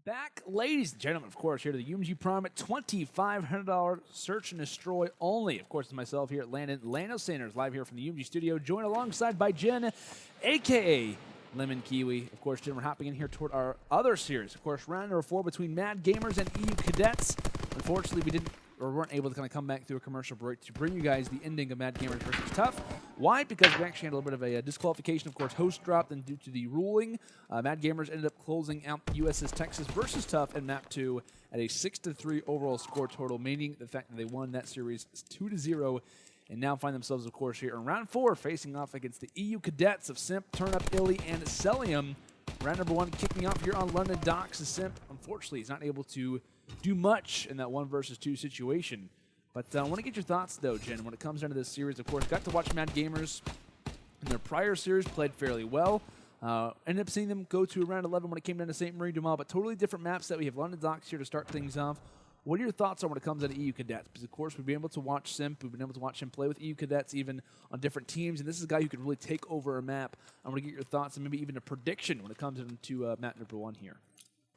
Back, ladies and gentlemen, of course, here to the UMG Prime at $2,500 search and destroy only. Of course, it's myself here at Lando Sanders, live here from the UMG studio, joined alongside by Jen, a.k.a. Lemon Kiwi. Of course, Jen, we're hopping in here toward our other series. Of course, round number 4 between Mad Gamers and EU Cadets. Unfortunately, we weren't able to kind of come back through a commercial break to bring you guys the ending of Mad Gamers versus Tough. Why? Because we actually had a little bit of a disqualification. Of course, host dropped, and due to the ruling, Mad Gamers ended up closing out USS Texas versus Tough in Map 2 at a 6-3 overall score total, meaning the fact that they won that series 2-0, and now find themselves, of course, here in round 4, facing off against the EU Cadets of Simp, Turnup, iLLeY, and Cellium. Round number 1 kicking off here on London Docks. Simp, unfortunately, is not able to do much in that 1 versus 2 situation. But I want to get your thoughts, though, Jen, when it comes down to this series. Of course, got to watch Mad Gamers in their prior series, played fairly well. Ended up seeing them go to round 11 when it came down to Sainte Marie du Mans, but totally different maps that we have London Docks here to start things off. What are your thoughts on when it comes down to EU Cadets? Because, of course, we've been able to watch Simp. We've been able to watch him play with EU Cadets even on different teams, and this is a guy who can really take over a map. I want to get your thoughts and maybe even a prediction when it comes into map number 1 here.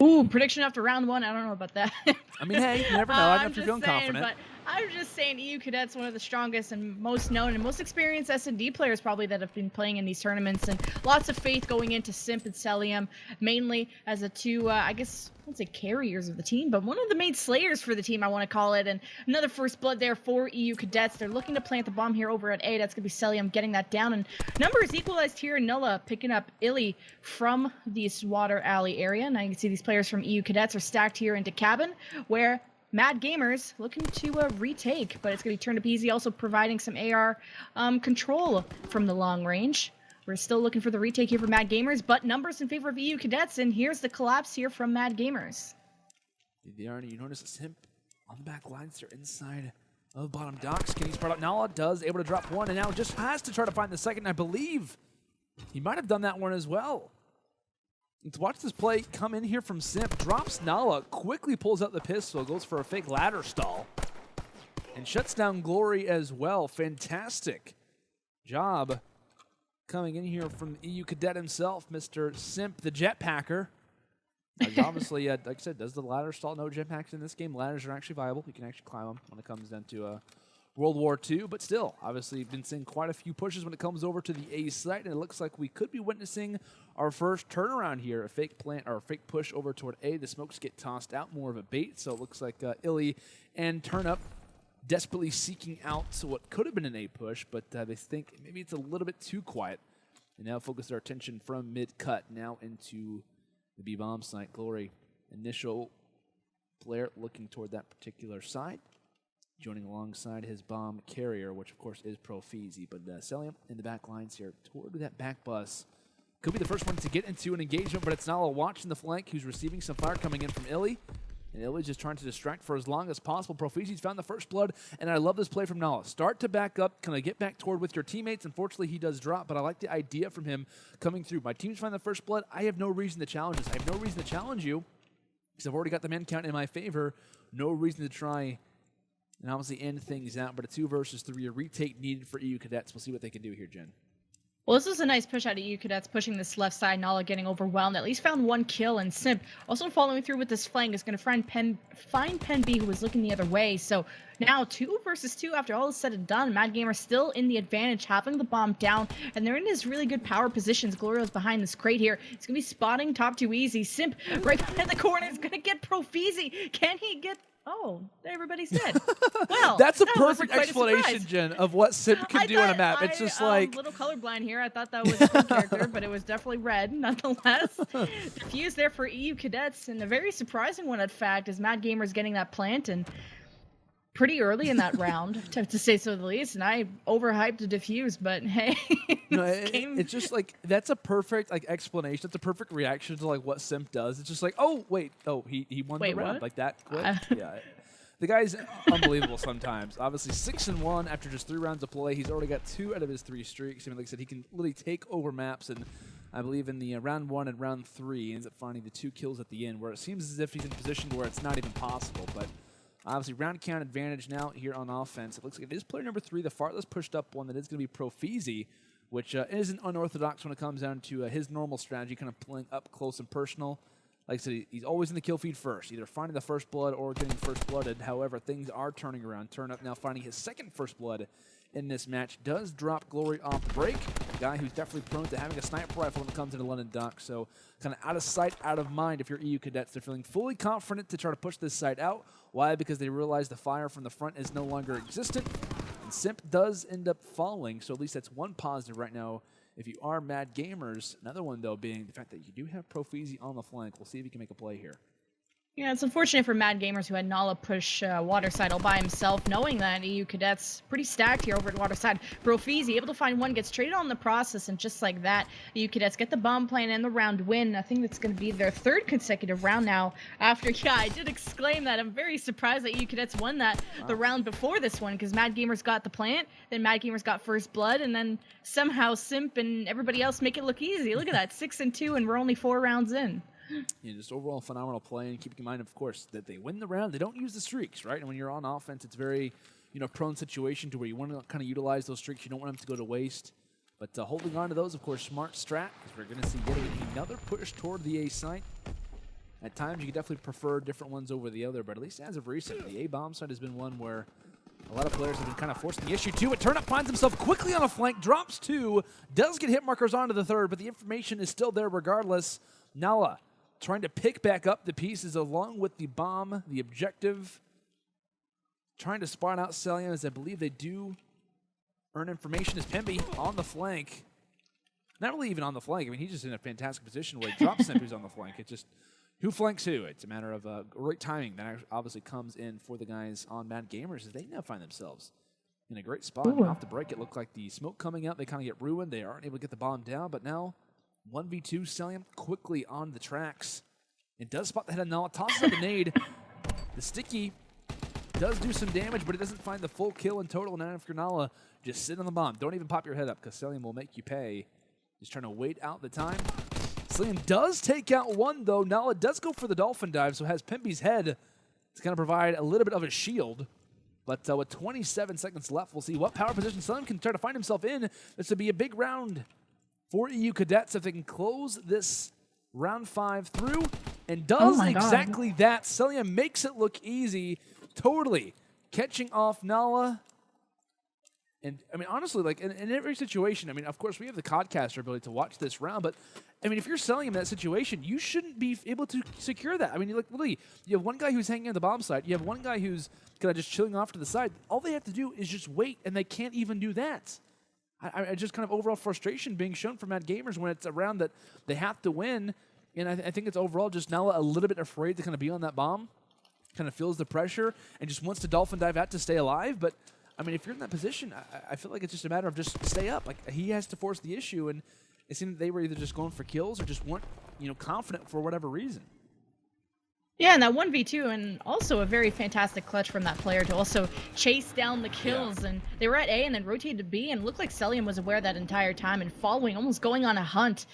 Ooh, prediction after round 1. I don't know about that. I mean, hey, you never know. I don't know if you're feeling confident. But I'm just saying EU Cadets, one of the strongest and most known and most experienced S&D players probably that have been playing in these tournaments, and lots of faith going into Simp and Cellium, mainly as the two, I guess, I won't say carriers of the team, but one of the main slayers for the team, I want to call it. And another first blood there for EU Cadets. They're looking to plant the bomb here over at A. That's going to be Cellium getting that down. And numbers equalized here. Nalluh picking up iLLeY from this water alley area. Now you can see these players from EU Cadets are stacked here into cabin, where Mad Gamers looking to retake, but it's going to be Turnup also providing some AR control from the long range. We're still looking for the retake here for Mad Gamers, but numbers in favor of EU Cadets, and here's the collapse here from Mad Gamers. You notice Simp on the back lines there inside of the bottom docks. Can he spread out? Nalluh does, able to drop one, and now just has to try to find the second. I believe he might have done that one as well. Let's watch this play come in here from Simp. Drops Nalluh, quickly pulls out the pistol, goes for a fake ladder stall, and shuts down Glory as well. Fantastic job coming in here from the EU Cadet himself, Mr. Simp, the jetpacker. Obviously, like I said, does the ladder stall? No jetpacks in this game. Ladders are actually viable. You can actually climb them when it comes down to World War II, but still, obviously, been seeing quite a few pushes when it comes over to the A site, and it looks like we could be witnessing our first turnaround here, a fake plant or a fake push over toward A. The smokes get tossed out, more of a bait, so it looks like iLLeY and Turnup desperately seeking out what could have been an A push, but they think maybe it's a little bit too quiet, and now focus their attention from mid-cut now into the B-bomb site. Glory, initial player looking toward that particular side, joining alongside his bomb carrier, which of course is ProFeeZy. But Cellium in the back lines here toward that back bus. Could be the first one to get into an engagement, but it's Nalluh watching the flank, who's receiving some fire coming in from iLLeY. And iLLeY's just trying to distract for as long as possible. ProFeeZy's found the first blood, and I love this play from Nalluh. Start to back up, kind of get back toward with your teammates. Unfortunately, he does drop, but I like the idea from him coming through. My team's find the first blood. I have no reason to challenge this. I have no reason to challenge you, because I've already got the man count in my favor. No reason to try and obviously end things out, but a 2 versus 3, a retake needed for EU Cadets. We'll see what they can do here, Jen. Well, this was a nice push out of EU Cadets, pushing this left side. Nalluh getting overwhelmed. At least found 1 kill, and Simp also following through with this flank is going to find Pemby, who was looking the other way. So now 2 versus 2 after all is said and done. Mad Gamer still in the advantage, having the bomb down, and they're in his really good power positions. Glorio's behind this crate here. He's going to be spotting top 2 easy. Simp right behind the corner is going to get ProFeeZy. Can he get... Oh, everybody's dead. Well, that's a perfect explanation, Jen, of what Simp can do on a map. It's just like... a little colorblind here. I thought that was a good character, but it was definitely red, nonetheless. Defuse there for EU Cadets, and a very surprising one, in fact, is Mad Gamers getting that plant, and pretty early in that round, to say so the least, and I overhyped the defuse, but hey. No, it's just like, that's a perfect explanation. That's a perfect reaction to what Simp does. It's just like, oh, wait, oh, he won the round. What? Like that quick? Yeah. The guy's unbelievable sometimes. Obviously, 6-1 after just 3 rounds of play. He's already got 2 out of his 3 streaks. I mean, like I said, he can literally take over maps, and I believe in the round 1 and round 3, he ends up finding the 2 kills at the end, where it seems as if he's in a position where it's not even possible, but obviously, round count advantage now here on offense. It looks like it is player number 3, the farthest pushed up one. That is going to be ProFeeZy, which isn't unorthodox when it comes down to his normal strategy, kind of playing up close and personal. like I said, he's always in the kill feed first, either finding the first blood or getting first blooded. However, things are turning around. Turnup now finding his second first blood in this match. Does drop Glory off the break. A guy who's definitely prone to having a sniper rifle when it comes into London Dock. So kind of out of sight, out of mind if you're EU Cadets. They're feeling fully confident to try to push this site out. Why? Because they realize the fire from the front is no longer existent. And Simp does end up falling, so at least that's one positive right now if you are Mad Gamers. Another one, though, being the fact that you do have ProFeeZy on the flank. We'll see if he can make a play here. Yeah, it's unfortunate for Mad Gamers who had Nalluh push Waterside all by himself, knowing that EU Cadets pretty stacked here over at Waterside. ProFeeZy able to find one, gets traded on the process, and just like that, EU Cadets get the bomb plan and the round win. I think that's going to be their third consecutive round now after, yeah, I did exclaim that. I'm very surprised that EU Cadets won that the round before this one, because Mad Gamers got the plant, then Mad Gamers got first blood, and then somehow Simp and everybody else make it look easy. Look at that, 6-2, and we're only 4 rounds in. Yeah, just overall phenomenal play, and keeping in mind, of course, that they win the round. They don't use the streaks, right? And when you're on offense, it's very, prone situation to where you want to kind of utilize those streaks. You don't want them to go to waste. But holding on to those, of course, smart strat, because we're going to see getting another push toward the A site. At times, you could definitely prefer different ones over the other, but at least as of recent, the A bomb site has been one where a lot of players have been kind of forcing the issue too. Turnup finds himself quickly on a flank, drops 2, does get hit markers onto the 3rd, but the information is still there regardless. Nalluh trying to pick back up the pieces along with the bomb, the objective. Trying to spot out Cellium, as I believe they do earn information, as Pemby on the flank. Not really even on the flank. I mean, he's just in a fantastic position where he drops Simp who's on the flank. It's just who flanks who. It's a matter of great timing that obviously comes in for the guys on Mad Gamers, as they now find themselves in a great spot. Off the break, it looked like the smoke coming out. They kind of get ruined. They aren't able to get the bomb down, but now 1v2, Cellium quickly on the tracks. It does spot the head of Nalluh, tosses out the nade. The sticky does do some damage, but it doesn't find the full kill in total. And if you're Nalluh, just sit on the bomb. Don't even pop your head up, because Cellium will make you pay. Just trying to wait out the time. Cellium does take out one, though. Nalluh does go for the dolphin dive, so has Pemby's head to kind of provide a little bit of a shield. But with 27 seconds left, we'll see what power position Cellium can try to find himself in. This would be a big round for EU Cadets if they can close this round 5 through, and does exactly that. Cellium makes it look easy, totally catching off Nalluh. And I mean, honestly, like in every situation, I mean, of course, we have the Codcaster ability to watch this round, but I mean, if you're Cellium in that situation, you shouldn't be able to secure that. I mean, like literally, you have one guy who's hanging on the bomb site, you have one guy who's kind of just chilling off to the side. All they have to do is just wait, and they can't even do that. I just kind of overall frustration being shown from Mad Gamers when it's a round that they have to win. And I think it's overall just Nalluh a little bit afraid to kind of be on that bomb. Kind of feels the pressure and just wants to dolphin dive out to stay alive. But, I mean, if you're in that position, I feel like it's just a matter of just stay up. Like, he has to force the issue. And it seemed that they were either just going for kills or just weren't, confident for whatever reason. Yeah, and that 1v2, and also a very fantastic clutch from that player to also chase down the kills. Yeah. And they were at A and then rotated to B, and looked like Cellium was aware that entire time and following, almost going on a hunt.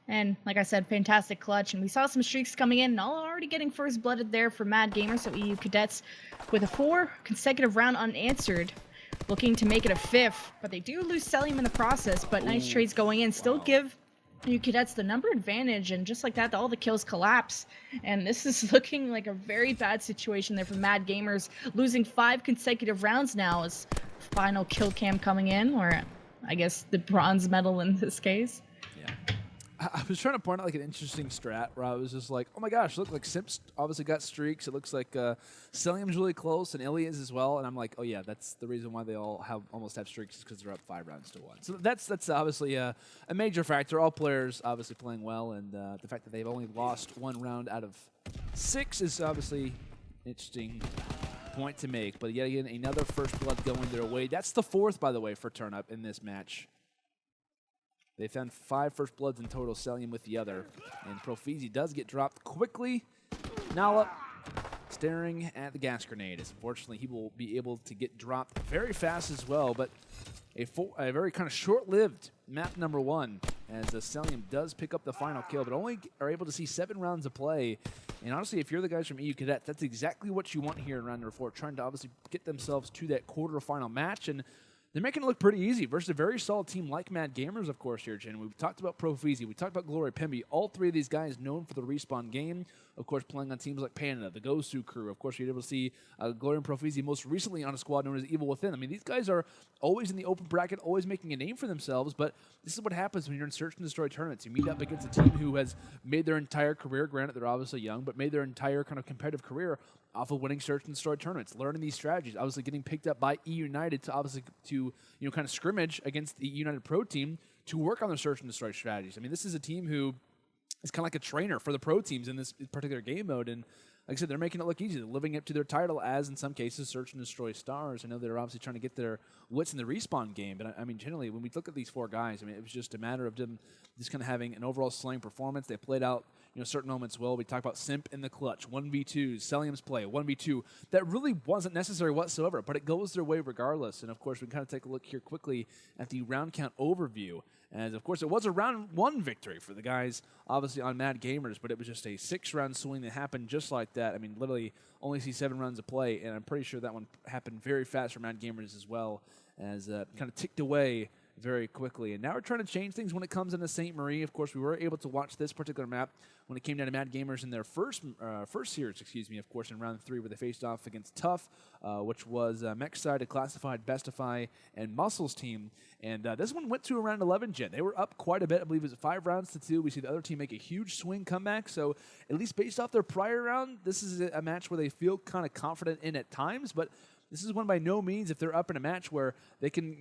And like I said, fantastic clutch. And we saw some streaks coming in, and all already getting first blooded there for Mad Gamers, so EU Cadets with a 4 consecutive round unanswered, looking to make it a 5th. But they do lose Cellium in the process, but nice trades going in. Still give EU Cadets the number advantage, and just like that, all the kills collapse. And this is looking like a very bad situation there for Mad Gamers, losing 5 consecutive rounds now as final kill cam coming in, or I guess the bronze medal in this case. Yeah. I was trying to point out like an interesting strat where I was just like, oh my gosh, look, like Simp's obviously got streaks. It looks like Cellium's really close and iLLeY is as well. And I'm like, oh yeah, that's the reason why they all almost have streaks, is because they're up 5 rounds to 1. So that's obviously a major factor. All players obviously playing well, and the fact that they've only lost 1 round out of 6 is obviously an interesting point to make. But yet again, another first blood going their way. That's the 4th, by the way, for Turnup in this match. They found 5 first bloods in total, Cellium with the other. And ProFeeZy does get dropped quickly. Nalluh staring at the gas grenade. Unfortunately, he will be able to get dropped very fast as well, but a very kind of short-lived map number 1, as Cellium does pick up the final kill, but only are able to see 7 rounds of play. And honestly, if you're the guys from EU Cadets, that's exactly what you want here in round number 4, trying to obviously get themselves to that quarterfinal match. And They're making it look pretty easy versus a very solid team like Mad Gamers, of course, here, Jen. We've talked about ProFeeZy. We talked about Glory Pemby. All three of these guys known for the Respawn game. Of course, playing on teams like Panda, the Gosu crew. Of course, you're able to see Glory and ProFeeZy most recently on a squad known as Evil Within. I mean, these guys are always in the open bracket, always making a name for themselves, but this is what happens when you're in Search and Destroy tournaments. You meet up against a team who has made their entire career, granted they're obviously young, but made their entire kind of competitive career off of winning Search and Destroy tournaments, learning these strategies, obviously getting picked up by E United to kind of scrimmage against the United Pro team to work on their Search and Destroy strategies. I mean, this is a team who is kind of like a trainer for the pro teams in this particular game mode, and like I said, they're making it look easy. They're living up to their title as, in some cases, Search and Destroy stars. I know they're obviously trying to get their wits in the Respawn game, but I mean, generally, when we look at these four guys, I mean, it was just a matter of them just kind of having an overall slaying performance. They played out certain moments well. We talked about Simp in the clutch, 1v2s, Cellium's play, 1v2. That really wasn't necessary whatsoever, but it goes their way regardless. And, of course, we can kind of take a look here quickly at the round count overview. And, of course, it was a round 1 victory for the guys, obviously, on Mad Gamers, but it was just a 6-round swing that happened just like that. I mean, literally only see 7 rounds of play, and I'm pretty sure that one happened very fast for Mad Gamers as well, as kind of ticked away very quickly. And now we're trying to change things when it comes into Sainte Marie. Of course, we were able to watch this particular map when it came down to Mad Gamers in their first series, of course, in round 3 where they faced off against Tough, which was Mech Side, a Classified, Bestify, and Muscles team. And this one went to around 11 gen. They were up quite a bit. I believe it was 5 rounds to 2. We see the other team make a huge swing comeback. So at least based off their prior round, this is a match where they feel kind of confident in at times, but this is one by no means, if they're up in a match where they can,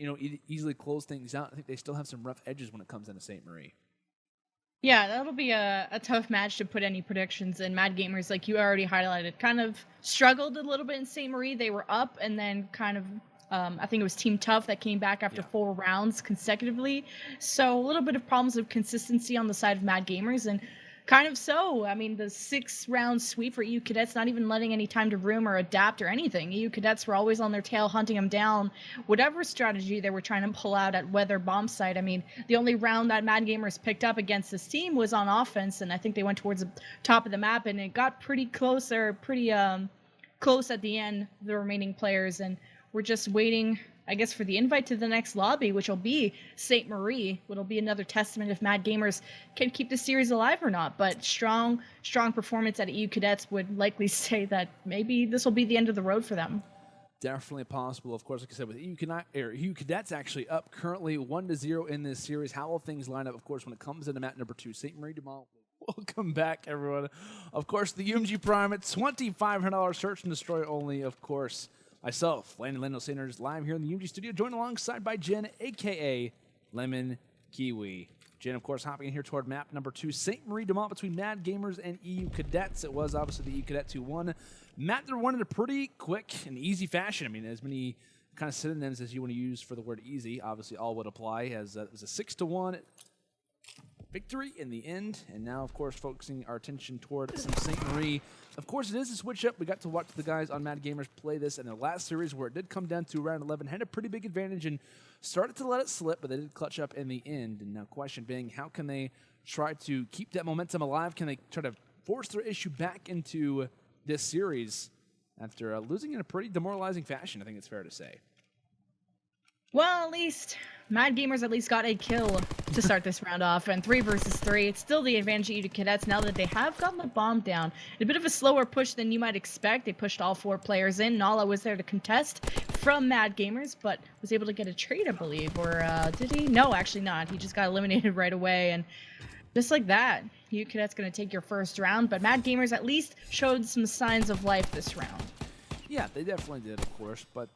easily close things out. I think they still have some rough edges when it comes into Sainte Marie. Yeah, that'll be a tough match to put any predictions in. Mad Gamers, like you already highlighted, kind of struggled a little bit in Sainte Marie. They were up and then kind of, I think it was Team Tough that came back after 4 rounds consecutively. So a little bit of problems of consistency on the side of Mad Gamers, and kind of so. I mean, the 6-round sweep for EU Cadets, not even letting any time to room or adapt or anything. EU Cadets were always on their tail, hunting them down. Whatever strategy they were trying to pull out at Weather Bomb Site. I mean, the only round that Mad Gamers picked up against this team was on offense, and I think they went towards the top of the map, and it got pretty close at the end, the remaining players, and we're just waiting, I guess, for the invite to the next lobby, which will be Sainte Marie, which will be another testament if Mad Gamers can keep the series alive or not. But strong performance at EU Cadets would likely say that maybe this will be the end of the road for them. Definitely possible. Of course, like I said, with EU Cadets actually up currently 1-0 in this series. How will things line up, of course, when it comes into map number 2? Sainte Marie Dumont. Welcome back, everyone. Of course, the UMG Prime at $2,500 Search and Destroy only, of course. Myself, Landon Lando Sanders, live here in the UMG studio, joined alongside by Jen, a.k.a. Lemon Kiwi. Jen, of course, hopping in here toward map number 2, Sainte Marie Dumont between Mad Gamers and EU Cadets. It was obviously the EU Cadets who won. Map number 1 in a pretty quick and easy fashion. I mean, as many kind of synonyms as you want to use for the word easy, obviously all would apply, as it was a 6-1 victory in the end. And now, of course, focusing our attention toward some Sainte Marie. Of course, it is a switch-up. We got to watch the guys on Mad Gamers play this in their last series where it did come down to round 11. Had a pretty big advantage and started to let it slip, but they did clutch up in the end. And now question being, how can they try to keep that momentum alive? Can they try to force their issue back into this series after losing in a pretty demoralizing fashion, I think it's fair to say? Well, at least Mad Gamers at least got a kill to start this round off, and 3 versus 3. It's still the advantage of EU Cadets now that they have gotten the bomb down. A bit of a slower push than you might expect. They pushed all 4 players in. Nalluh was there to contest from Mad Gamers, but was able to get a trade, I believe. Or did he? No, actually not. He just got eliminated right away, and just like that, EU Cadets going to take your first round, but Mad Gamers at least showed some signs of life this round. Yeah, they definitely did, of course, but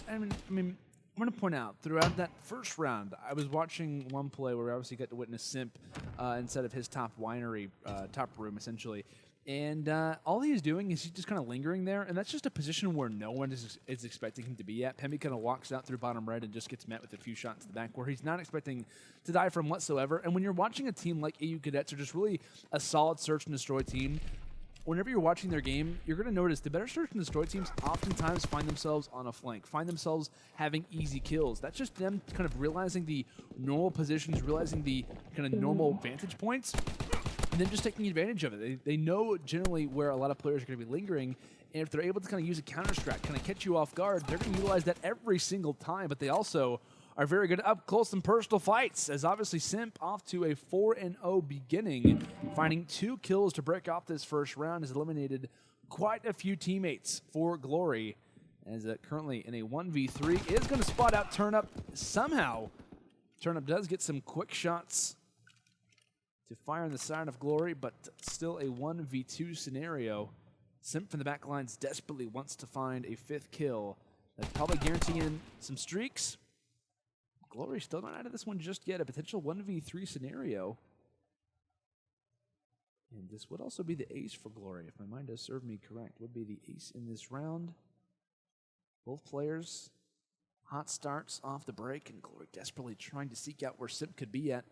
I mean, I'm going to point out, throughout that first round, I was watching one play where we obviously got to witness Simp instead of his top winery, top room, essentially. And all he's doing is he's just kind of lingering there, and that's just a position where no one is expecting him to be at. Pemby kind of walks out through bottom right and just gets met with a few shots to the back where he's not expecting to die from whatsoever. And when you're watching a team like EU Cadets, or just really a solid search and destroy team, whenever you're watching their game, you're going to notice the better search and destroy teams oftentimes find themselves on a flank, find themselves having easy kills. That's just them kind of realizing the normal positions, realizing the kind of normal vantage points, and then just taking advantage of it. They know generally where a lot of players are going to be lingering, and if they're able to kind of use a counter strat, kind of catch you off guard, they're going to utilize that every single time. But they also are very good up close and personal fights, as obviously Simp off to a 4-0 beginning, finding 2 kills to break off this first round, has eliminated quite a few teammates for Glory, as currently in a 1v3 is going to spot out Turnup somehow. Turnup does get some quick shots to fire on the side of Glory, but still a 1v2 scenario. Simp from the back lines desperately wants to find a 5th kill. That's probably guaranteeing some streaks. Glory still not out of this one just yet. A potential 1v3 scenario. And this would also be the ace for Glory, if my mind does serve me correct. Would be the ace in this round. Both players, hot starts off the break, and Glory desperately trying to seek out where Simp could be at.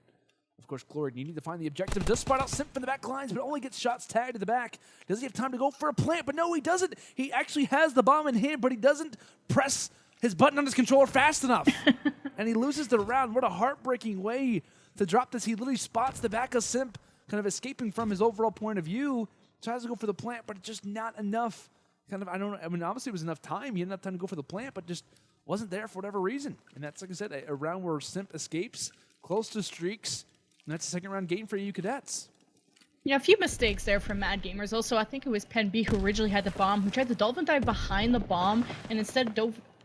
Of course, Glory needing to find the objective. Does spot out Simp from the back lines, but only gets shots tagged to the back. Does he have time to go for a plant? But no, he doesn't. He actually has the bomb in hand, but he doesn't press his button on his controller fast enough. And he loses the round. What a heartbreaking way to drop this. He literally spots the back of Simp, kind of escaping from his overall point of view. Tries to go for the plant, but it's just not enough. I mean, obviously it was enough time. He had enough time to go for the plant, but just wasn't there for whatever reason. And that's, like I said, a round where Simp escapes, close to streaks, and that's a second round game for EU Cadets. Yeah, a few mistakes there from Mad Gamers. Also, I think it was Pemby who originally had the bomb, who tried to dolphin dive behind the bomb and instead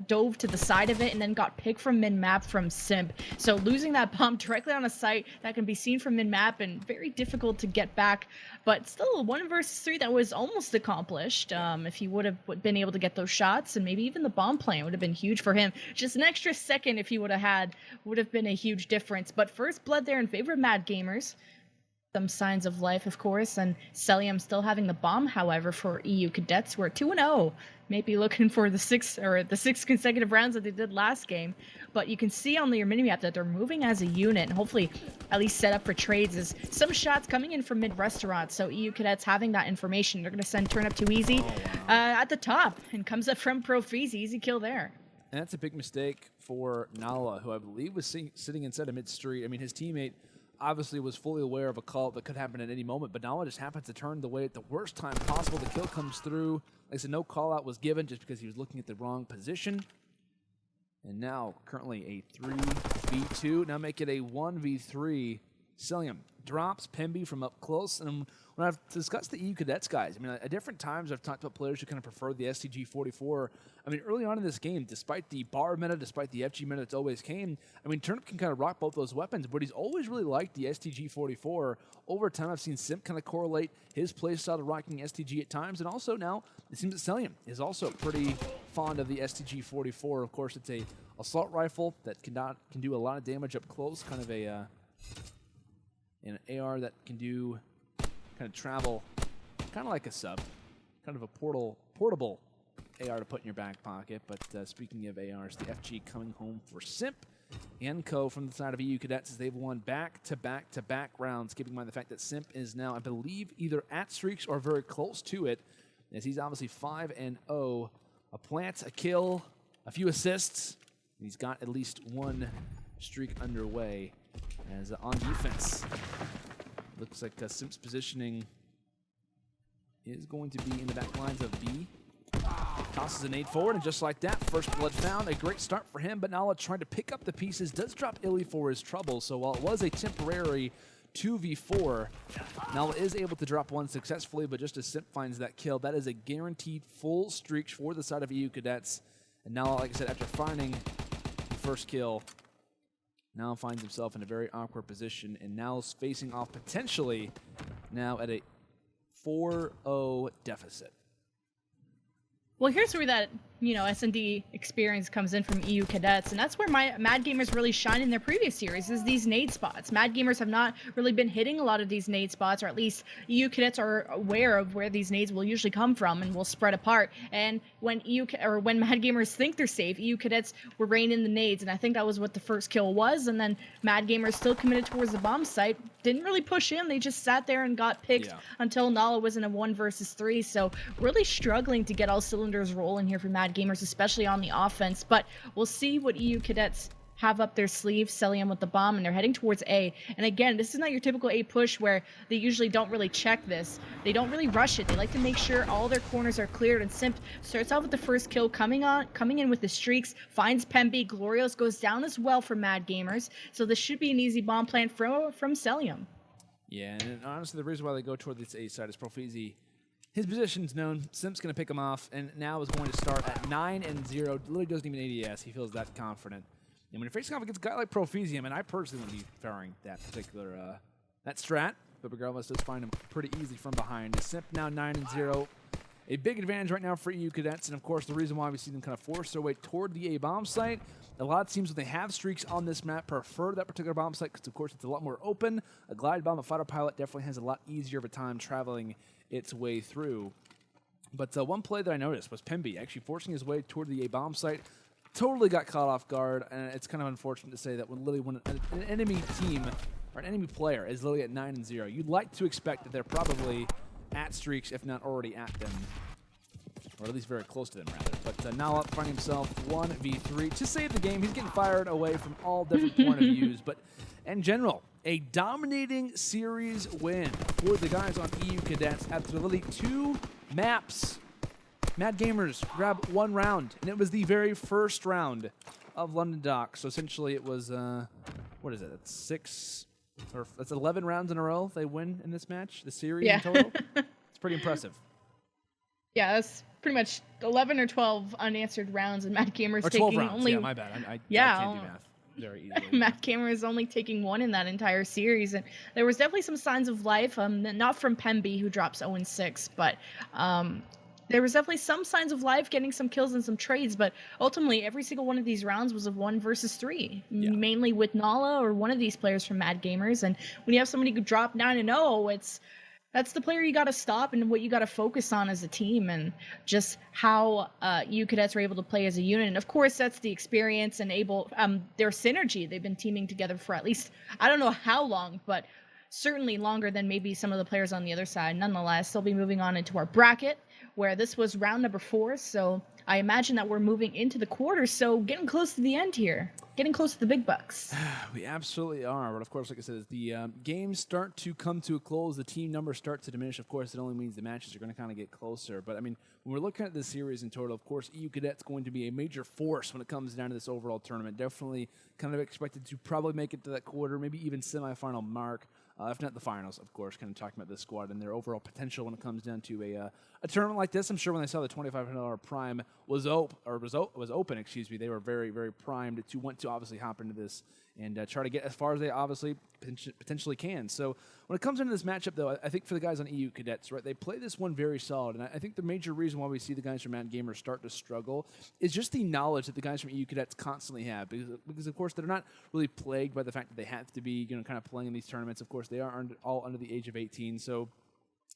dove to the side of it and then got picked from mid-map from Simp. So losing that bomb directly on a site that can be seen from mid-map and very difficult to get back, but still a 1 versus 3 that was almost accomplished. If he would have been able to get those shots, and maybe even the bomb plant would have been huge for him. Just an extra second if he would have been a huge difference. But first blood there in favor of Mad Gamers. Some signs of life, of course, and Cellium still having the bomb. However, for EU Cadets, we're 2-0. Maybe looking for the 6 consecutive rounds that they did last game. But you can see on your mini-map that they're moving as a unit, and hopefully at least set up for trades. Is some shots coming in from mid-restaurant, so EU Cadets having that information. They're going to send Turnup too easy at the top, and comes up from ProFeeZy. Easy kill there. And that's a big mistake for Nalluh, who I believe was sitting inside of mid-street. I mean, his teammate obviously was fully aware of a call that could happen at any moment, but Nalluh just happens to turn the way at the worst time possible. The kill comes through. Like I said, no call out was given just because he was looking at the wrong position. And now currently a 3v2. Now make it a 1v3. Cellium drops Pemby from up close. And when I've discussed the EU Cadets guys, I mean, at different times I've talked about players who kind of prefer the STG-44. I mean, early on in this game, despite the bar meta, despite the FG meta that's always came, I mean, Turnup can kind of rock both those weapons, but he's always really liked the STG-44. Over time, I've seen Simp kind of correlate his playstyle to rocking STG at times, and also now it seems that Cellium is also pretty fond of the STG-44. Of course, it's a assault rifle that can do a lot of damage up close, kind of an AR that can do kind of travel, kind of like a sub, kind of a portable AR to put in your back pocket. But speaking of ARs, the FG coming home for Simp and Co. from the side of EU Cadets as they've won back-to-back-to-back rounds, keeping in mind the fact that Simp is now, I believe, either at streaks or very close to it, as he's obviously 5-0. A plant, a kill, a few assists. He's got at least one streak underway. As on defense, looks like Simp's positioning is going to be in the back lines of B. Tosses a nade forward, and just like that, first blood found. A great start for him, but Nalluh trying to pick up the pieces. Does drop iLLeY for his trouble, so while it was a temporary 2v4, Nalluh is able to drop one successfully, but just as Simp finds that kill, that is a guaranteed full streak for the side of EU Cadets. And Nalluh, like I said, after finding the first kill, now finds himself in a very awkward position, and now is facing off potentially now at a 4-0 deficit. Well, here's where that, S&D experience comes in from EU Cadets, and that's where Mad Gamers really shine in their previous series, is these nade spots. Mad Gamers have not really been hitting a lot of these nade spots, or at least EU Cadets are aware of where these nades will usually come from and will spread apart. And when Mad Gamers think they're safe, EU Cadets were raining the nades, and I think that was what the first kill was. And then Mad Gamers still committed towards the bomb site, didn't really push in, they just sat there and got picked until Nalluh was in a 1 versus 3. So really struggling to get all cylinders rolling here for Mad Gamers, especially on the offense. But we'll see what EU Cadets have up their sleeve, Cellium with the bomb, and they're heading towards A. And again, this is not your typical A push where they usually don't really check this. They don't really rush it. They like to make sure all their corners are cleared. And Simp starts off with the first kill, coming in with the streaks, finds Pemby. Glorious goes down as well for Mad Gamers. So this should be an easy bomb plant from Cellium. Yeah, and honestly, the reason why they go toward this A side is ProFeeZy. His position's known. Simp's going to pick him off, and now is going to start at 9-0. Literally doesn't even ADS. He feels that confident. And when you're facing off against a guy like ProFeeZy, I mean, I personally wouldn't be faring that particular that strat, but regardless, does find him pretty easy from behind. Simp now 9-0. A big advantage right now for EU Cadets, and of course, the reason why we see them kind of force their way toward the A bomb site. A lot of teams, when they have streaks on this map, prefer that particular bomb site because, of course, it's a lot more open. A glide bomb, a fighter pilot definitely has a lot easier of a time traveling its way through. But one play that I noticed was Pemby actually forcing his way toward the A bomb site. Totally got caught off guard, and it's kind of unfortunate to say that when an enemy team or an enemy player is literally at 9-0, you'd like to expect that they're probably at streaks, if not already at them, or at least very close to them, rather. But Nalluh finding himself 1v3 to save the game. He's getting fired away from all different point of views, but in general, a dominating series win for the guys on EU Cadets after literally 2 maps. Mad Gamers grab 1 round, and it was the very first round of London Dock. So essentially, it was what is it? That's 11 rounds in a row they win in this match. The series in total. It's pretty impressive. Yeah, that's pretty much 11 or 12 unanswered rounds, and Mad Gamers or 12 taking rounds. only. Yeah, my bad. I can't do math very easily. Mad Gamers only taking 1 in that entire series, and there was definitely some signs of life. Not from Pemby, who drops 0-6, but there was definitely some signs of life, getting some kills and some trades, but ultimately every single one of these rounds was a 1 versus 3, mainly with Nalluh or one of these players from Mad Gamers. And when you have somebody who drop 9-0, that's the player you got to stop and what you got to focus on as a team, and just how EU Cadets were able to play as a unit. And of course, that's the experience and their synergy. They've been teaming together for at least, I don't know how long, but certainly longer than maybe some of the players on the other side. Nonetheless, they'll be moving on into our bracket, where this was round number 4. So I imagine that we're moving into the quarters. So getting close to the end here, getting close to the big bucks. We absolutely are. But of course, like I said, as the games start to come to a close, the team numbers start to diminish. Of course, it only means the matches are going to kind of get closer. But I mean, when we're looking at this series in total, of course, EU Cadet's going to be a major force when it comes down to this overall tournament. Definitely kind of expected to probably make it to that quarter, maybe even semifinal mark. If not the finals, of course, kind of talking about this squad and their overall potential when it comes down to a tournament like this. I'm sure when they saw the $2,500 Prime was open, excuse me, they were very, very primed to want to obviously hop into this and try to get as far as they obviously potentially can. So when it comes into this matchup, though, I think for the guys on EU Cadets, right, they play this one very solid, and I think the major reason why we see the guys from Mad Gamers start to struggle is just the knowledge that the guys from EU Cadets constantly have, because of course they're not really plagued by the fact that they have to be, kind of playing in these tournaments. Of course, they are all under the age of 18, so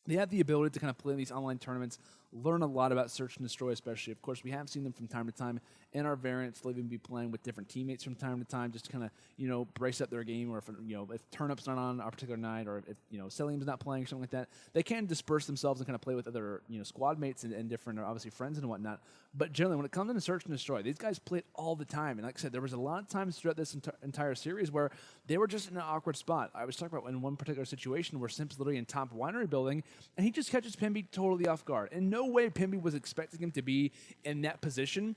they have the ability to kind of play in these online tournaments, learn a lot about search and destroy, especially. Of course, we have seen them from time to time in our variants. They'll even be playing with different teammates from time to time, just to kind of, brace up their game, or if Turnup's not on a particular night, or if Cellium's not playing or something like that, they can disperse themselves and kind of play with other squad mates and different, obviously, friends and whatnot. But generally, when it comes into search and destroy, these guys play it all the time. And like I said, there was a lot of times throughout this entire series where they were just in an awkward spot. I was talking about in one particular situation where Simp's literally in top winery building, and he just catches Pemby totally off guard. In no way Pemby was expecting him to be in that position.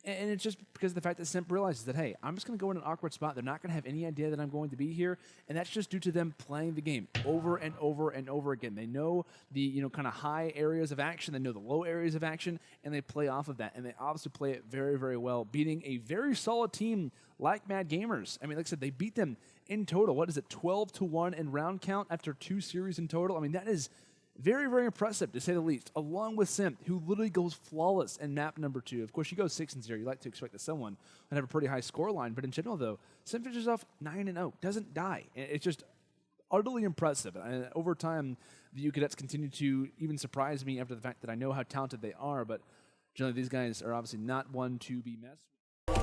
And it's just because of the fact that Simp realizes that, hey, I'm just going to go in an awkward spot. They're not going to have any idea that I'm going to be here. And that's just due to them playing the game over and over and over again. They know the, kind of high areas of action. They know the low areas of action. And they play off of that. And they obviously play it very, very well, beating a very solid team like Mad Gamers. I mean, like I said, they beat them in total. What is it, 12-1 in round count after 2 series in total? I mean, that is very, very impressive, to say the least, along with Simp, who literally goes flawless in map number 2. Of course, you go 6-0. You like to expect that someone would have a pretty high score line. But in general, though, Simp finishes off 9-0, doesn't die. It's just utterly impressive. And over time, the EU Cadets continue to even surprise me after the fact that I know how talented they are. But generally, these guys are obviously not one to be messed with.